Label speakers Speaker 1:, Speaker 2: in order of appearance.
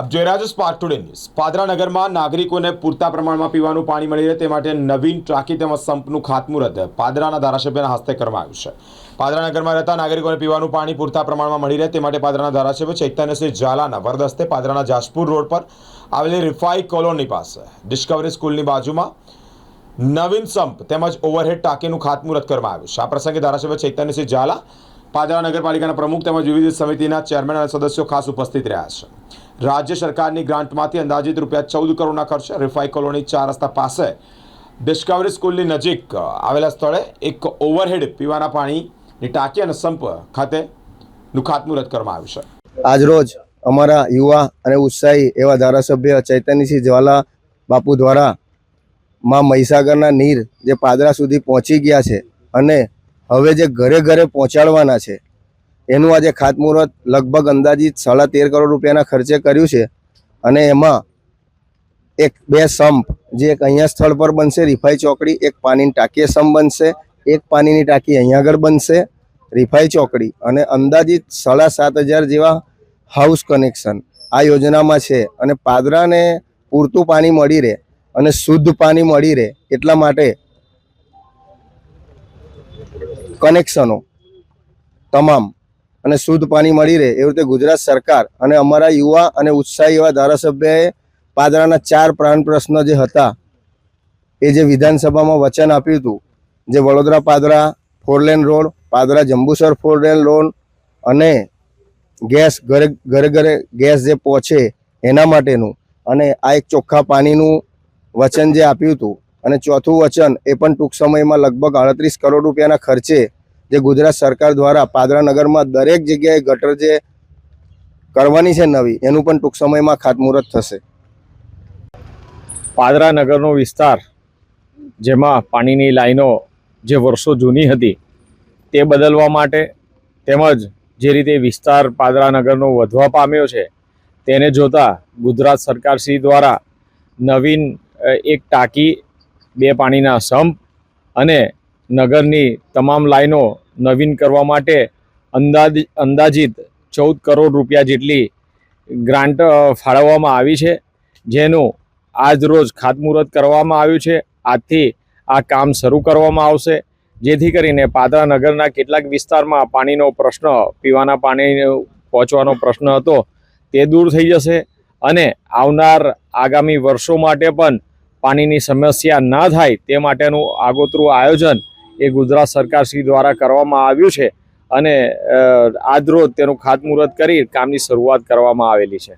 Speaker 1: આપ જોઈ રહ્યા છો સ્પાર્ક ટુડે ન્યૂઝ। પાદરા નગરમાં નાગરિકોને પૂરતા પ્રમાણમાં પીવાનું પાણી મળી રહે તે માટે નવીન ટાંકી તેમજ સંપનું ખાતમુહૂર્ત પાદરાના ધારાસભ્યના હસ્તે કરવામાં આવ્યું છે। પાદરા નગરમાં રહેતા નાગરિકોને પીવાનું પાણી પૂરતા પ્રમાણમાં મળી રહે તે માટે પાદરાના ધારાસભ્ય ચૈતન્યસિંહ ઝાલાના વરદ હસ્તે પાદરાના જાસપુર રોડ પર આવેલી રિફાઈ કોલોની પાસે ડિસ્કવરી સ્કૂલની બાજુમાં નવીન સંપ તેમજ ઓવરહેડ ટાંકીનું ખાતમુહૂર્ત કરવામાં આવ્યું છે। આ પ્રસંગે ધારાસભ્ય ચૈતન્યસિંહ ઝાલા, પાદરા નગરપાલિકાના પ્રમુખ તેમજ વિવિધ સમિતિના ચેરમેન અને સદસ્યો ખાસ ઉપસ્થિત રહ્યા છે। राज्य सरकार की ग्रांटमांथी अंदाजित ₹14 करोड़ खर्चे रिफाई कॉलोनी 4 रस्ता पास डिस्कवरी स्कूल नजीक आवेला स्थळे एक ओवरहेड पीवाना पाणी टाँकी और संप खाते खातमुहूर्त करवामां आव्युं छे।
Speaker 2: आज रोज अमरा युवा और उत्साही एवं धारासभ्य चैतन्यसिंह ज्वाला बापू द्वारा मां महिसागरना नीर जे पादरा सुधी पहोंची गया है अने हवे जे घरे घरे पहोंचाडवाना छे एनु आज खातमुहूर्त लगभग अंदाजित 13.5 करोड़ रुपयाना खर्चे कर्युं छे। अने एमां एक बे संप जे एक अहींया स्थल पर बनशे रिफाई चौकड़ी, एक पानीनी टाँकी संप बनशे, एक पानीनी टाँकी अहींया आगळ बनशे रिफाई चौकड़ी अने अंदाजित 7,500 जेवा हाउस कनेक्शन आ योजनामां छे। अने पादराने पूरतुं पाणी मळी रहे अने शुद्ध पाणी मळी रहे एटला माटे कनेक्शनो तमाम અને શુદ્ધ પાણી મળી રહે એ રીતે ગુજરાત સરકાર અને અમારા યુવા અને ઉત્સાહી એવા ધારાસભ્યએ પાદરાના 4 પ્રાણ પ્રશ્ન જે હતા એ જે વિધાનસભામાં વચન આપ્યું હતું જે Vadodara Padra 4 lane road, Padra Jambusar 4 lane road અને ગેસ ઘરે ઘરે ગેસ જે પહોંચે એના માટેનું અને આ એક ચોખ્ખા પાણીનું વચન જે આપ્યું હતું અને ચોથું વચન એ પણ ટૂંક સમયમાં લગભગ 38 કરોડ રૂપિયાના ખર્ચે જે ગુજરાત સરકાર द्वारा पादरा नगर में दरेक जगह गटर जे करवानी छे नवी एनु पण टूंक समय में खातमुहूर्त थशे।
Speaker 3: पादरा नगरनो विस्तार जेमां पाणीनी लाइनो जे वर्षो जूनी हती ते बदलवा माटे तेमज जे रीते विस्तार पादरा नगरनो वधवा पाम्यो छे तेने जोता गुजरात सरकारश्री द्वारा नवीन एक टाँकी, 2 पाणीना संप अने नगरनी तमाम लाइनो नवीन करवा माटे अंदाजित 14 करोड़ रुपया जेटली ग्रांट फाळववामां आवी छे, जेनुं आज रोज खातमुहूर्त करवामां आव्युं छे। आजथी आ काम शरू करवामां आवशे जेथी करीने पादरा नगरना केटलाक विस्तारमां पाणीनो प्रश्न, पीवाना पाणी पहोंचवानो प्रश्न हतो ते दूर थई जशे अने आवनार आगामी वर्षो माटे पण पाणीनी समस्या न थाय ते माटेनुं आगोतરું आयोजन ए गुजरात सरकारश्री द्वारा करवामां आव्युं छे अने आज रोज तेनुं खातमुहूर्त करी कामनी शरूआत करवामां आवेली छे।